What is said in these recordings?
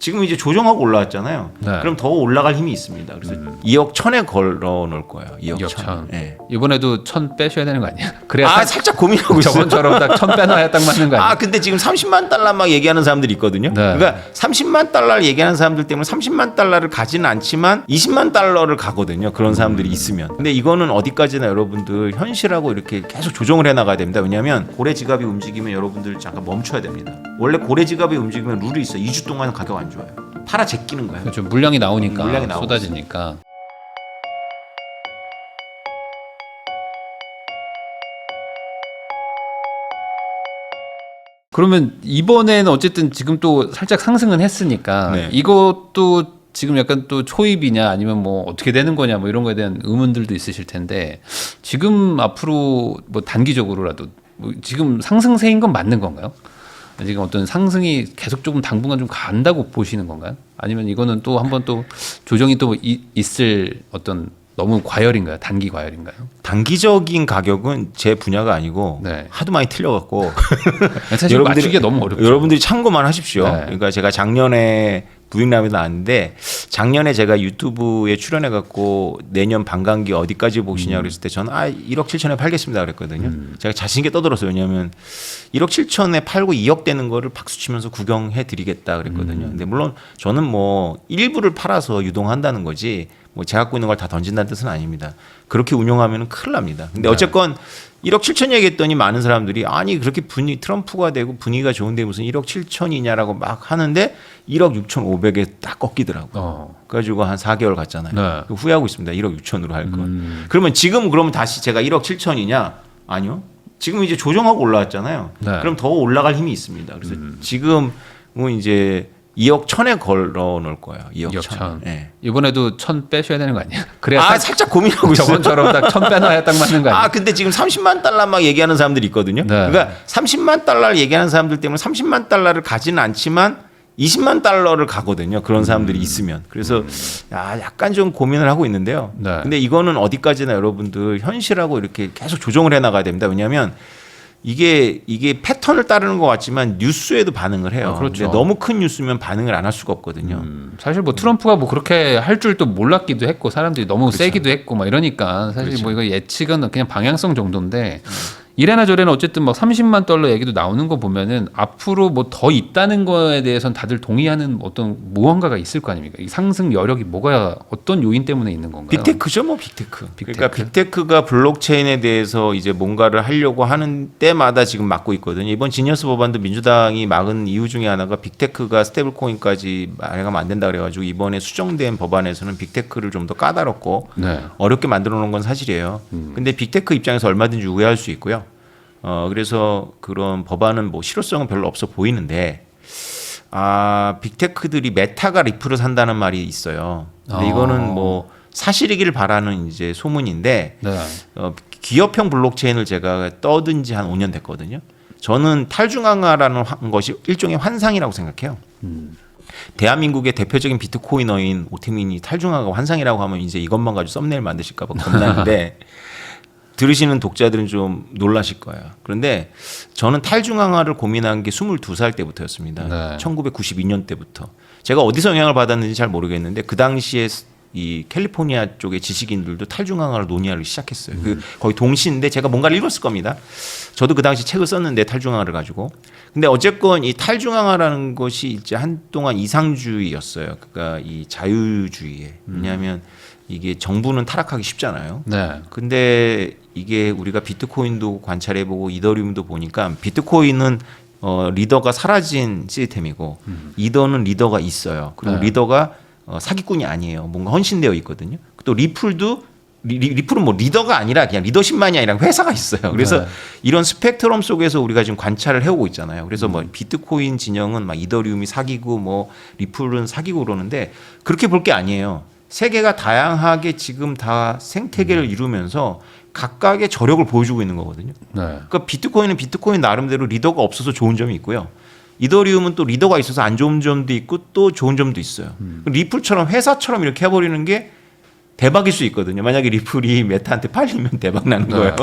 지금 이제 조정하고 올라왔잖아요. 네. 그럼 더 올라갈 힘이 있습니다. 그래서 2억 1천에 걸어 놓을 거예요. 2억 2억 1천. 천. 네. 이번에도 1,000 빼셔야 되는 거 아니야? 그래야 살짝 고민하고 있어요. 저번처럼 딱 1,000 빼놔야 딱 맞는 거 아니야? 근데 지금 30만 달러 막 얘기하는 사람들이 있거든요. 네. 그러니까 30만 달러를 얘기하는 사람들 때문에 30만 달러를 가지는 않지만 20만 달러를 가거든요. 그런 사람들이 있으면. 근데 이거는 어디까지나 여러분들 현실하고 이렇게 계속 조정을 해 나가야 됩니다. 왜냐하면 고래 지갑이 움직이면 여러분들 잠깐 멈춰야 됩니다. 원래 고래 지갑이 움직이면 룰이 있어요. 2주 동안 가격 안 좋아요. 팔아 제끼는 거예요. 그렇죠. 물량이 나오니까 물량이 나오고 쏟아지니까. 그러면 이번에는 어쨌든 지금 또 살짝 상승은 했으니까 네. 이것도 지금 약간 또 초입이냐 아니면 뭐 어떻게 되는 거냐 뭐 이런 거에 대한 의문들도 있으실 텐데 지금 앞으로 뭐 단기적으로라도 뭐 지금 상승세인 건 맞는 건가요? 지금 어떤 상승이 계속 조금 당분간 좀 간다고 보시는 건가요? 아니면 이거는 또 한번 또 조정이 또 있을 어떤 너무 과열인가요? 단기 과열인가요? 단기적인 가격은 제 분야가 아니고 네. 하도 많이 틀려갖고 사실 맞추기가 너무 어렵죠. 여러분들이 참고만 하십시오. 네. 그러니까 제가 작년에 부익람이 나왔는데 작년에 제가 유튜브에 출연해갖고 내년 반감기 어디까지 보시냐 그랬을 때 저는 1억 7천에 팔겠습니다 그랬거든요. 제가 자신 있게 떠들었어요. 왜냐하면 1억 7천에 팔고 2억 되는 거를 박수 치면서 구경해 드리겠다 그랬거든요. 근데 물론 저는 뭐 일부를 팔아서 유동한다는 거지 뭐 제가 갖고 있는 걸 다 던진다는 뜻은 아닙니다. 그렇게 운용하면 큰일 납니다. 근데 어쨌건 1억 7천 얘기했더니 많은 사람들이 아니 그렇게 트럼프가 되고 분위기가 좋은데 무슨 1억 7천이냐라고 막 하는데 1억 6천 5백에 딱 꺾이더라고요. 그래가지고 한 4개월 갔잖아요. 네. 후회하고 있습니다. 1억 6천으로 할 건. 그러면 지금 그러면 다시 제가 1억 7천이냐? 아니요. 지금 이제 조정하고 올라왔잖아요. 네. 그럼 더 올라갈 힘이 있습니다. 그래서 지금은 이제 2억 1천에 걸어 놓을 거예요. 2억 1천. 네. 이번에도 1,000 빼셔야 되는 거 아니야? 그래야 살짝 고민하고 있어요. 저번처럼 딱 1,000 빼놔야 딱 맞는 거 아니야? 근데 지금 30만 달러 막 얘기하는 사람들이 있거든요. 네. 그러니까 30만 달러를 얘기하는 사람들 때문에 30만 달러를 가지는 않지만 20만 달러를 가거든요. 그런 사람들이 있으면. 그래서 약간 좀 고민을 하고 있는데요. 네. 근데 이거는 어디까지나 여러분들 현실하고 이렇게 계속 조정을 해 나가야 됩니다. 왜냐하면 이게 패턴을 따르는 것 같지만 뉴스에도 반응을 해요. 그렇죠. 근데 너무 큰 뉴스면 반응을 안 할 수가 없거든요. 사실 뭐 트럼프가 뭐 그렇게 할 줄도 몰랐기도 했고 사람들이 너무 세기도 했고 막 이러니까 사실 뭐 이거 예측은 그냥 방향성 정도인데 이래나 저래나 어쨌든 막 30만 달러 얘기도 나오는 거 보면은 앞으로 뭐 더 있다는 거에 대해서는 다들 동의하는 어떤 무언가가 있을 거 아닙니까? 이 상승 여력이 뭐가 어떤 요인 때문에 있는 건가요? 빅테크죠, 뭐 빅테크. 그러니까 빅테크가 블록체인에 대해서 이제 뭔가를 하려고 하는 때마다 지금 막고 있거든요. 이번 지니어스 법안도 민주당이 막은 이유 중에 하나가 빅테크가 스테이블코인까지 말하면 안 된다 그래가지고 이번에 수정된 법안에서는 빅테크를 좀 더 까다롭고 어렵게 만들어 놓은 건 사실이에요. 근데 빅테크 입장에서 얼마든지 우회할 수 있고요. 그래서 그런 법안은 뭐 실효성은 별로 없어 보이는데 빅테크들이 메타가 리플을 산다는 말이 있어요. 근데 이거는 뭐 사실이길 바라는 이제 소문인데 기업형 블록체인을 제가 떠든 지 한 5년 됐거든요. 저는 탈중앙화라는 것이 일종의 환상이라고 생각해요. 대한민국의 대표적인 비트코이너인 오태민이 탈중앙화 환상이라고 하면 이제 이것만 가지고 썸네일 만드실까 봐 겁나는데 들으시는 독자들은 좀 놀라실 거예요. 그런데 저는 탈중앙화를 고민한 게 22살 때부터였습니다. 1992년 때부터. 제가 어디서 영향을 받았는지 잘 모르겠는데 그 당시에 이 캘리포니아 쪽의 지식인들도 탈중앙화를 논의하기 시작했어요. 거의 동시인데 제가 뭔가를 읽었을 겁니다. 저도 그 당시 책을 썼는데 탈중앙화를 가지고. 근데 어쨌건 이 탈중앙화라는 것이 이제 한동안 이상주의였어요. 그러니까 이 자유주의에. 왜냐하면 이게 정부는 타락하기 쉽잖아요. 근데 이게 우리가 비트코인도 관찰해보고 이더리움도 보니까 비트코인은 리더가 사라진 시스템이고 이더는 리더가 있어요. 그리고 리더가 사기꾼이 아니에요. 뭔가 헌신되어 있거든요. 또 리플도 리플은 뭐 리더가 아니라 그냥 리더십만이 아니라 회사가 있어요. 그래서 이런 스펙트럼 속에서 우리가 지금 관찰을 해오고 있잖아요. 그래서 뭐 비트코인 진영은 막 이더리움이 사기고 뭐 리플은 사기고 그러는데 그렇게 볼 게 아니에요. 세계가 다양하게 지금 다 생태계를 이루면서 각각의 저력을 보여주고 있는 거거든요. 그러니까 비트코인은 비트코인 나름대로 리더가 없어서 좋은 점이 있고요. 이더리움은 또 리더가 있어서 안 좋은 점도 있고 또 좋은 점도 있어요. 리플처럼 회사처럼 이렇게 해버리는 게 대박일 수 있거든요. 만약에 리플이 메타한테 팔리면 대박 나는 거예요.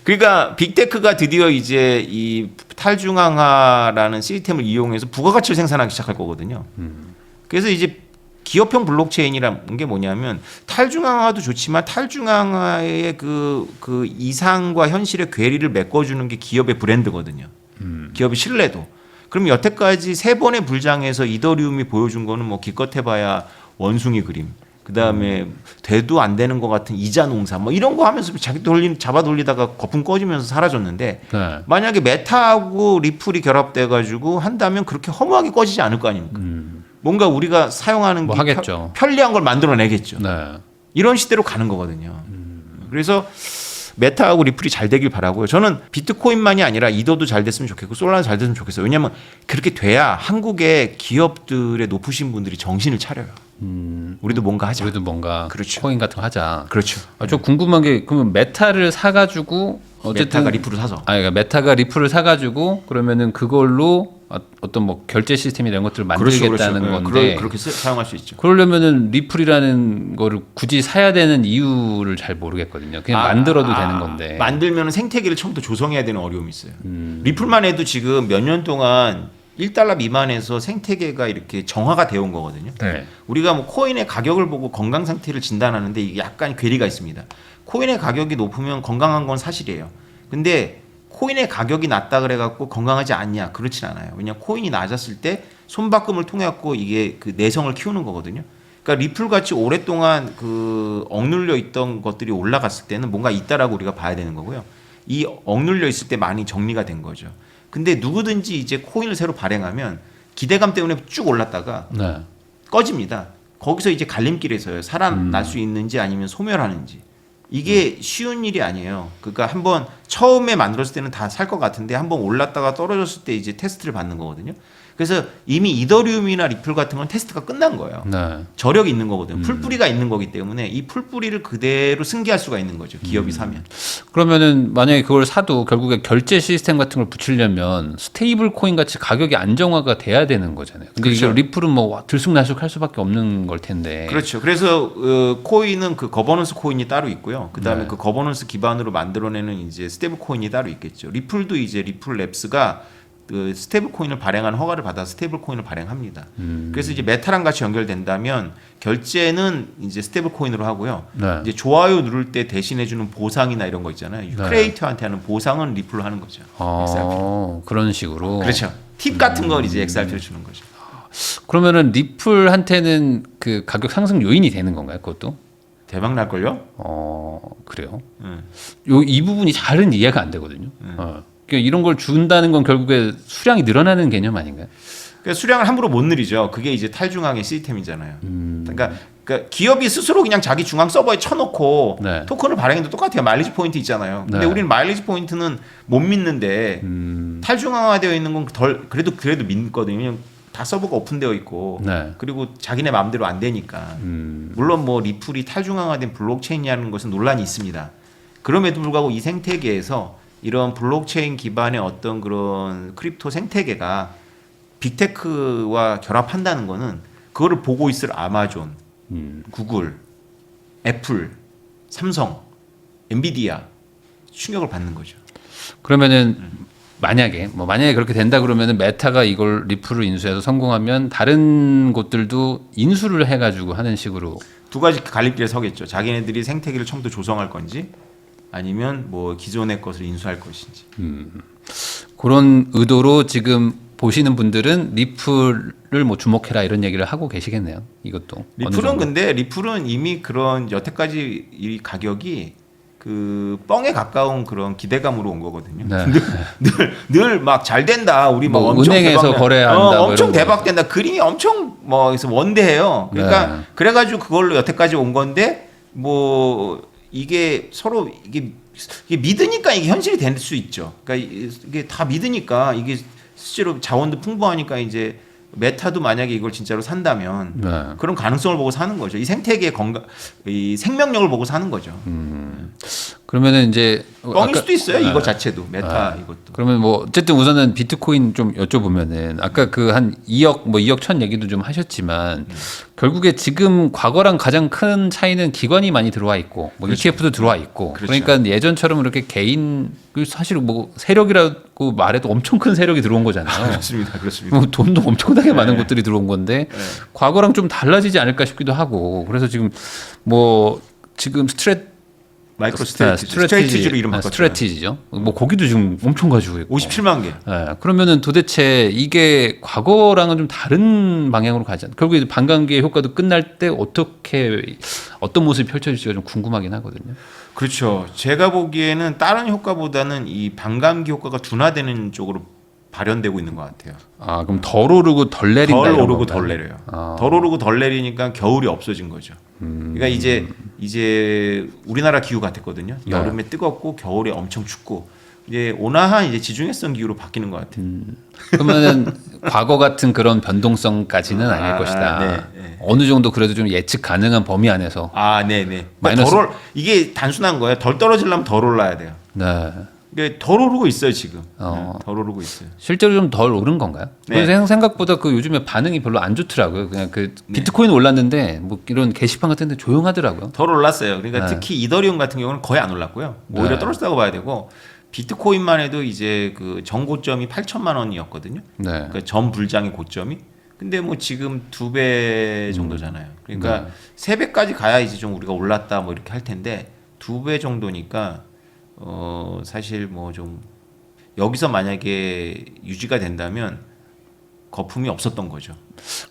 그러니까 빅테크가 드디어 이제 이 탈중앙화라는 시스템을 이용해서 부가가치를 생산하기 시작할 거거든요. 그래서 이제 기업형 블록체인이라는 게 뭐냐면 탈중앙화도 좋지만 탈중앙화의 그 이상과 현실의 괴리를 메꿔주는 게 기업의 브랜드거든요. 기업의 신뢰도. 그럼 여태까지 3번의 불장에서 이더리움이 보여준 거는 뭐 기껏 해봐야 원숭이 그림, 그 다음에 돼도 안 되는 것 같은 이자 농사 뭐 이런 거 하면서 자기 잡아 돌리다가 거품 꺼지면서 사라졌는데 네. 만약에 메타하고 리플이 결합돼 가지고 한다면 그렇게 허무하게 꺼지지 않을 거 아닙니까? 뭔가 우리가 사용하는 뭐 게 하겠죠. 편리한 걸 만들어내겠죠. 네. 이런 시대로 가는 거거든요. 그래서 메타하고 리플이 잘 되길 바라고요. 저는 비트코인만이 아니라 이더도 잘 됐으면 좋겠고 솔라도 잘 됐으면 좋겠어요. 왜냐하면 그렇게 돼야 한국의 기업들의 높으신 분들이 정신을 차려요. 우리도 뭔가 하자. 우리도 뭔가 그렇죠. 코인 같은 거 하자. 그렇죠. 저 궁금한 게 그러면 메타를 사가지고 어쨌든 메타가 리플을 사서. 그러니까 메타가 리플을 사가지고 그러면은 그걸로 어떤 뭐 결제 시스템이 이런 것들을 만들겠다는 그렇죠. 건데 그렇게 사용할 수 있죠. 그러려면은 리플이라는 거를 굳이 사야 되는 이유를 잘 모르겠거든요. 그냥 만들어도 되는 건데. 만들면 생태계를 처음부터 조성해야 되는 어려움이 있어요. 리플만 해도 지금 몇 년 동안 1달러 미만에서 생태계가 이렇게 정화가 되어 온 거거든요. 네. 우리가 뭐 코인의 가격을 보고 건강 상태를 진단하는데 이게 약간 괴리가 있습니다. 코인의 가격이 높으면 건강한 건 사실이에요. 근데 코인의 가격이 낮다 그래갖고 건강하지 않냐? 그렇진 않아요. 왜냐하면 코인이 낮았을 때 손바꿈을 통해 갖고 이게 그 내성을 키우는 거거든요. 그러니까 리플 같이 오랫동안 그 억눌려 있던 것들이 올라갔을 때는 뭔가 있다라고 우리가 봐야 되는 거고요. 이 억눌려 있을 때 많이 정리가 된 거죠. 근데 누구든지 이제 코인을 새로 발행하면 기대감 때문에 쭉 올랐다가 네. 꺼집니다. 거기서 이제 갈림길에서요. 살아날 수 있는지 아니면 소멸하는지. 이게 쉬운 일이 아니에요. 그러니까 한번 처음에 만들었을 때는 다 살 것 같은데 한번 올랐다가 떨어졌을 때 이제 테스트를 받는 거거든요. 그래서 이미 이더리움이나 리플 같은 건 테스트가 끝난 거예요. 네. 저력이 있는 거거든요. 풀뿌리가 있는 거기 때문에 이 풀뿌리를 그대로 승계할 수가 있는 거죠. 기업이 사면. 그러면은 만약에 그걸 사도 결국에 결제 시스템 같은 걸 붙이려면 스테이블 코인 같이 가격이 안정화가 돼야 되는 거잖아요. 근데 그렇죠. 이게 리플은 뭐 들쑥날쑥할 수밖에 없는 걸 텐데. 그렇죠. 그래서 코인은 그 거버넌스 코인이 따로 있고요. 그다음에 네. 그 거버넌스 기반으로 만들어내는 이제 스테이블 코인이 따로 있겠죠. 리플도 이제 리플 랩스가 그 스테이블 코인을 발행한 허가를 받아 스테이블 코인을 발행합니다. 그래서 이제 메타랑 같이 연결된다면 결제는 이제 스테이블 코인으로 하고요. 네. 이제 좋아요 누를 때 대신해 주는 보상이나 이런 거 있잖아요. 네. 크리에이터한테 하는 보상은 리플로 하는 거죠. 그런 식으로. 그렇죠. 팁 같은 걸 이제 XRP를 주는 거죠. 그러면은 리플한테는 그 가격 상승 요인이 되는 건가요? 그것도? 대박 날 걸요? 그래요. 응. 이 부분이 잘은 이해가 안 되거든요. 그러니까 이런 걸 준다는 건 결국에 수량이 늘어나는 개념 아닌가요? 그러니까 수량을 함부로 못 늘리죠. 그게 이제 탈중앙의 시스템이잖아요. 그러니까 기업이 스스로 그냥 자기 중앙 서버에 쳐놓고 네. 토큰을 발행해도 똑같아요. 마일리지 포인트 있잖아요. 근데 네. 우리는 마일리지 포인트는 못 믿는데 탈중앙화되어 있는 건 그래도 믿거든요. 그냥 다 서버가 오픈되어 있고 네. 그리고 자기네 마음대로 안 되니까. 물론 뭐 리플이 탈중앙화된 블록체인이라는 것은 논란이 있습니다. 그럼에도 불구하고 이 생태계에서 이런 블록체인 기반의 어떤 그런 크립토 생태계가 빅테크와 결합한다는 거는 그거를 보고 있을 아마존, 구글, 애플, 삼성, 엔비디아 충격을 받는 거죠. 그러면은 만약에 그렇게 된다 그러면은 메타가 이걸 리플을 인수해서 성공하면 다른 곳들도 인수를 해가지고 하는 식으로 두 가지 갈림길에 서겠죠. 자기네들이 생태계를 처음부터 조성할 건지 아니면 뭐 기존의 것을 인수할 것인지. 그런 의도로 지금 보시는 분들은 리플을 뭐 주목해라 이런 얘기를 하고 계시겠네요. 이것도 리플은 근데 리플은 이미 그런 여태까지 이 가격이 그 뻥에 가까운 그런 기대감으로 온 거거든요. 네. 늘 막 잘 된다. 우리 뭐 엄청 은행에서 대박 거래한다. 뭐 엄청 이런 대박 된다. 그림이 엄청 뭐 그래서 원대해요. 그러니까 네. 그래가지고 그걸로 여태까지 온 건데 뭐 이게 서로 이게 믿으니까 이게 현실이 될 수 있죠. 그러니까 이게 다 믿으니까 이게 실제로 자원도 풍부하니까 이제 메타도 만약에 이걸 진짜로 산다면 네. 그런 가능성을 보고 사는 거죠. 이 생태계의 이 생명력을 보고 사는 거죠. 그러면은 이제 뻥일 수도 있어요. 네. 이거 자체도 메타 이것도. 그러면 뭐 어쨌든 우선은 비트코인 좀 여쭤보면은 아까 그 한 2억 뭐 2억 천 얘기도 좀 하셨지만 결국에 지금 과거랑 가장 큰 차이는 기관이 많이 들어와 있고 뭐 그렇죠. ETF도 들어와 있고 그렇죠. 그러니까 예전처럼 이렇게 개인 사실 뭐 세력이라고 말해도 엄청 큰 세력이 들어온 거잖아요. 그렇습니다. 그렇습니다. 뭐 돈도 엄청나게 많은 네. 곳들이 들어온 건데 네. 과거랑 좀 달라지지 않을까 싶기도 하고 그래서 지금 뭐 지금 마이크로 스트레티지로 이름 바꿨죠. 스트레티지죠. 뭐 거기도 지금 엄청 가지고 있고. 57만 개. 예, 그러면은 도대체 이게 과거랑은 좀 다른 방향으로 가지 않나? 결국에 반감기의 효과도 끝날 때 어떤 모습이 펼쳐질지가 좀 궁금하긴 하거든요. 그렇죠. 제가 보기에는 다른 효과보다는 이 반감기 효과가 둔화되는 쪽으로 발현되고 있는 것 같아요. 아 그럼 덜 오르고 덜 내린다. 덜 이런 오르고 건가요? 덜 내려요. 아. 덜 오르고 덜 내리니까 겨울이 없어진 거죠. 그러니까 이제 우리나라 기후 같았거든요. 네. 여름에 뜨겁고 겨울에 엄청 춥고 이제 온화한 이제 지중해성 기후로 바뀌는 것 같아요. 그러면은 과거 같은 그런 변동성까지는 아닐 것이다. 네, 네. 어느 정도 그래도 좀 예측 가능한 범위 안에서. 네네. 마이너스- 이게 단순한 거예요. 덜 떨어지려면 덜 올라야 돼요. 네. 이게 덜 오르고 있어요 지금. 어. 네, 덜 오르고 있어요. 실제로 좀 덜 오른 건가요? 네. 그래서 생각보다 그 요즘에 반응이 별로 안 좋더라고요. 그냥 그 비트코인 올랐는데 뭐 이런 게시판 같은데 조용하더라고요. 덜 올랐어요. 그러니까 네. 특히 이더리움 같은 경우는 거의 안 올랐고요. 오히려 네. 떨어졌다고 봐야 되고 비트코인만 해도 이제 그 전고점이 8천만 원이었거든요. 네. 그러니까 전 불장의 고점이. 근데 뭐 지금 2배 정도잖아요. 그러니까 네. 3배까지 가야 이제 좀 우리가 올랐다 뭐 이렇게 할 텐데 2배 정도니까 사실 뭐 좀 여기서 만약에 유지가 된다면 거품이 없었던 거죠.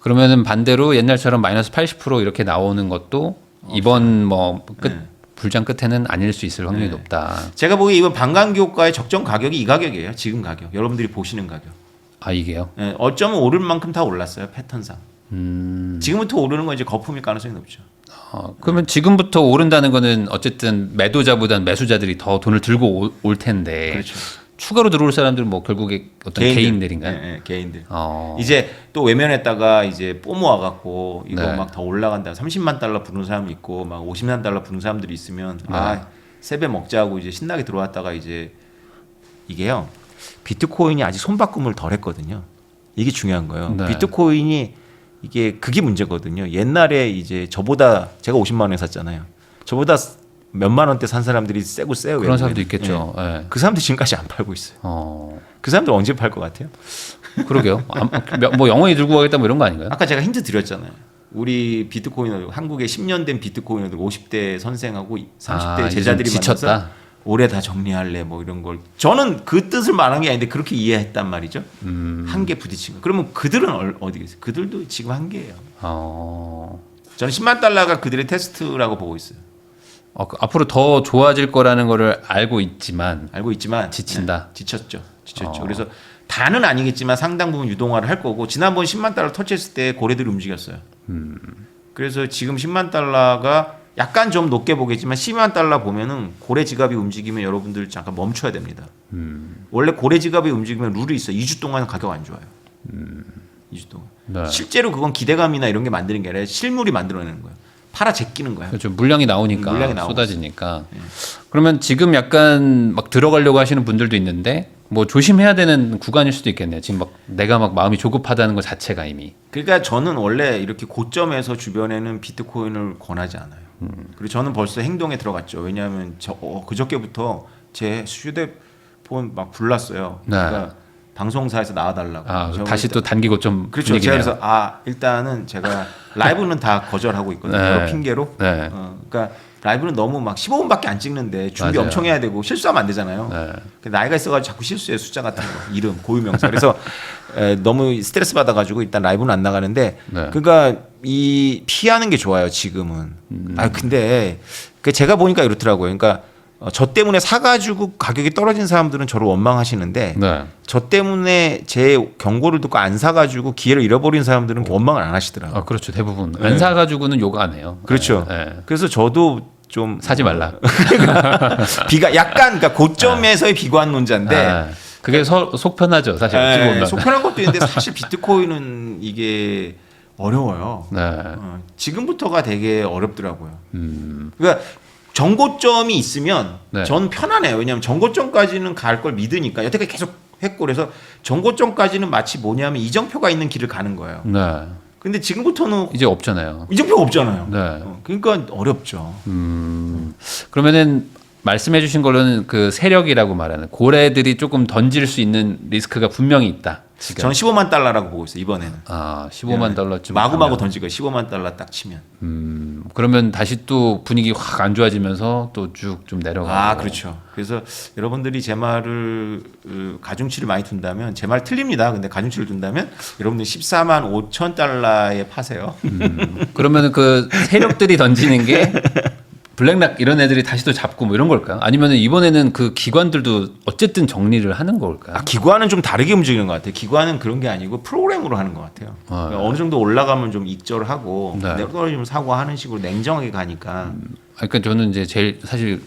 그러면은 반대로 옛날처럼 마이너스 80% 이렇게 나오는 것도 이번 뭐 끝 네. 불장 끝에는 아닐 수 있을 확률이 네. 높다. 제가 보기에 이번 반감기 효과의 적정 가격이 이 가격이에요. 지금 가격. 여러분들이 보시는 가격. 아 이게요? 예, 어쩌면 오를 만큼 다 올랐어요. 패턴상. 지금부터 오르는 건 이제 거품일 가능성이 높죠. 그러면 지금부터 오른다는 거는 어쨌든 매도자보다는 매수자들이 더 돈을 들고 올 텐데 그렇죠. 추가로 들어올 사람들은 뭐 결국에 어떤 개인들인가요? 예, 개인들. 어. 이제 또 외면했다가 이제 뽀모 와갖고 이거 네. 막 더 올라간다. 30만 달러 부는 사람 있고 막 50만 달러 부는 사람들이 있으면 네. 세배 먹자고 이제 신나게 들어왔다가 이제 이게요. 비트코인이 아직 손바꿈을 덜 했거든요. 이게 중요한 거예요. 네. 비트코인이 그게 문제거든요. 옛날에 이제 저보다 제가 50만 원에 샀잖아요. 저보다 몇만 원대 산 사람들이 세고 세요. 그런 사람도 외국에는. 있겠죠. 예. 예. 그 사람들 지금까지 안 팔고 있어요. 어. 그 사람들 언제 팔 것 같아요? 그러게요. 뭐 영원히 들고 가겠다 뭐 이런 거 아닌가요? 아까 제가 힌트 드렸잖아요. 우리 비트코인을 한국에 10년 된 비트코인을 50대 선생하고 30대 이제 제자들이 좀 지쳤다. 만나서 올해 다 정리할래 뭐 이런 걸 저는 그 뜻을 말한 게 아닌데 그렇게 이해했단 말이죠. 한계 부딪힌 거. 그러면 그들은 어디 계세요? 그들도 지금 한계예요. 저는 10만 달러가 그들의 테스트라고 보고 있어요. 앞으로 더 좋아질 거라는 거를 알고 있지만 알고 있지만 지친다. 지쳤죠. 그래서 다는 아니겠지만 상당 부분 유동화를 할 거고 지난번 10만 달러 터치했을 때 고래들이 움직였어요. 그래서 지금 10만 달러가 약간 좀 높게 보겠지만 10만 달러 보면은 고래 지갑이 움직이면 여러분들 잠깐 멈춰야 됩니다. 원래 고래 지갑이 움직이면 룰이 있어요. 2주 동안 가격 안 좋아요. 2주 동안. 네. 실제로 그건 기대감이나 이런 게 만드는 게 아니라 실물이 만들어내는 거예요. 팔아 제끼는 거예요. 그렇죠. 물량이 나오니까 물량이 나오고 쏟아지니까. 그러면 지금 약간 막 들어가려고 하시는 분들도 있는데 뭐 조심해야 되는 구간일 수도 있겠네요. 지금 막 내가 막 마음이 조급하다는 것 자체가 이미. 그러니까 저는 원래 이렇게 고점에서 주변에는 비트코인을 권하지 않아요. 그리고 저는 벌써 행동에 들어갔죠. 왜냐하면 그저께부터 제 휴대폰 막 불났어요. 네. 그러니까 방송사에서 나와달라고. 다시 또 단기 고점 그렇죠. 분위기네요. 제가 그래서 일단은 제가 라이브는 다 거절하고 있거든요. 네. 여러 핑계로. 네. 그러니까 라이브는 너무 막 15분밖에 안 찍는데 준비 맞아요. 엄청 해야 되고 실수하면 안 되잖아요. 네. 나이가 있어가지고 자꾸 실수해 숫자 같은 거 이름 고유명사. 그래서 너무 스트레스 받아가지고 일단 라이브는 안 나가는데 네. 그러니까 이 피하는 게 좋아요 지금은. 근데 제가 보니까 이렇더라고요. 그러니까 저 때문에 사가지고 가격이 떨어진 사람들은 저를 원망하시는데 네. 저 때문에 제 경고를 듣고 안 사가지고 기회를 잃어버린 사람들은 원망을 안 하시더라고요. 그렇죠. 대부분 안 사가지고는 욕 안 해요. 그렇죠. 네. 그래서 저도 좀 사지 말라. 약간 그러니까 고점에서의 비관론자인데 그게 속 편하죠. 사실 어찌 보면. 속편한 것도 있는데 사실 비트코인은 이게 어려워요. 네. 지금부터가 되게 어렵더라고요. 그러니까 정고점이 있으면 네. 전 편하네요. 왜냐하면 정고점까지는 갈 걸 믿으니까 여태까지 계속 했고 그래서 정고점까지는 마치 뭐냐면 이정표가 있는 길을 가는 거예요. 네. 근데 지금부터는 이제 없잖아요. 이정표가 없잖아요. 네. 그러니까 어렵죠. 그러면은 말씀해주신 걸로는 그 세력이라고 말하는 고래들이 조금 던질 수 있는 리스크가 분명히 있다. 지금. 저는 15만 달러라고 보고 있어요. 이번에는. 아, 15만 달러쯤 마구마구 가면. 던질 거예요. 15만 달러 딱 치면. 그러면 다시 또 분위기 확 안 좋아지면서 또 쭉 좀 내려가고. 아, 그렇죠. 그래서 여러분들이 제 말을 가중치를 많이 둔다면 제 말 틀립니다. 근데 가중치를 둔다면 여러분들 14만 5천 달러에 파세요. 그러면은 그 세력들이 던지는 게 블랙락 이런 애들이 다시 또 잡고 뭐 이런 걸까요? 아니면은 이번에는 그 기관들도 어쨌든 정리를 하는 걸까요? 아, 기관은 좀 다르게 움직이는 것 같아요. 기관은 그런 게 아니고 프로그램으로 하는 것 같아요. 아, 그러니까 어느 정도 올라가면 좀 익절을 하고 네. 떨어지면 사고하는 식으로 냉정하게 가니까. 그러니까 저는 이제 제일 사실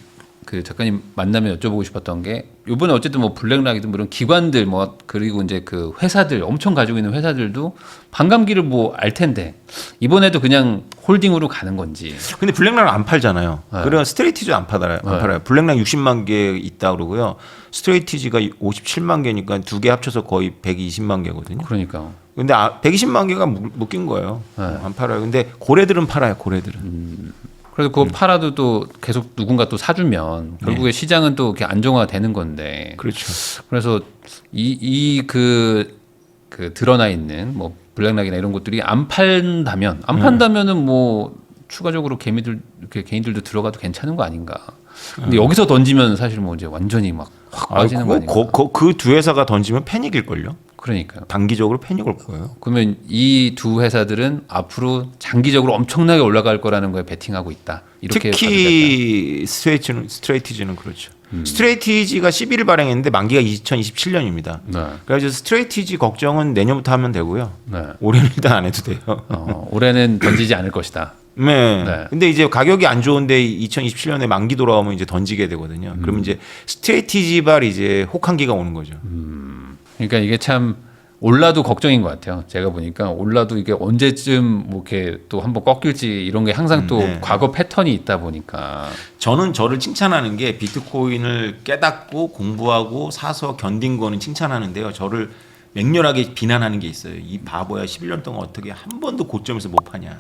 그 작가님 만나면 여쭤보고 싶었던 게 이번에 어쨌든 뭐 블랙락이든 뭐 이런 기관들 뭐 그리고 이제 그 회사들 엄청 가지고 있는 회사들도 반감기를 뭐 알 텐데 이번에도 그냥 홀딩으로 가는 건지. 근데 블랙락은 안 팔잖아요. 네. 그래서 스트레이티지 안 팔아요. 안 팔아요. 블랙락 60만 개 있다 그러고요. 스트레이티지가 57만 개니까 두 개 합쳐서 거의 120만 개거든요. 그러니까. 근데 120만 개가 묶인 거예요. 네. 안 팔아요. 근데 고래들은 팔아요. 고래들은. 그래서 그거 팔아도 또 계속 누군가 또 사주면 결국에 시장은 또 이렇게 안정화가 되는 건데. 그렇죠. 그래서 그 드러나 있는 뭐 블랙락이나 이런 것들이 안 판다면은 뭐 추가적으로 개인들도 들어가도 괜찮은 거 아닌가. 근데 여기서 던지면 사실 뭐 이제 완전히 막 확 빠지는 거 아닌가. 그 두 회사가 던지면 패닉일 걸요. 그러니까요. 단기적으로 패닉 올 거예요. 그러면 이 두 회사들은 앞으로 장기적으로 엄청나게 올라갈 거라는 거에 베팅하고 있다. 이렇게 특히 스트레이티지는 그렇죠. 스트레이티지가 11일 발행했는데 만기가 2027년입니다. 네. 그래서 스트레이티지 걱정은 내년부터 하면 되고요. 네. 올해는 일단 안 해도 돼요. 올해는 던지지 않을 것이다. 네. 네. 근데 이제 가격이 안 좋은데 2027년에 만기 돌아오면 이제 던지게 되거든요. 그러면 이제 스트레이티지발 이제 혹한기가 오는 거죠. 그러니까 이게 참 올라도 걱정인 것 같아요. 제가 보니까 올라도 이게 언제쯤 뭐 이렇게 또 한번 꺾일지 이런 게 항상 또 네. 과거 패턴이 있다 보니까. 저는 저를 칭찬하는 게 비트코인을 깨닫고 공부하고 사서 견딘 거는 칭찬하는데요. 저를 맹렬하게 비난하는 게 있어요. 이 바보야 11년 동안 어떻게 한 번도 고점에서 못 파냐.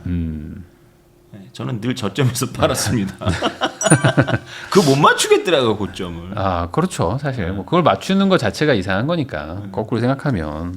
네, 저는 늘 저점에서 팔았습니다. 그거 못 맞추겠더라고요, 고점을. 아, 그렇죠. 사실 뭐 그걸 맞추는 것 자체가 이상한 거니까 거꾸로 생각하면.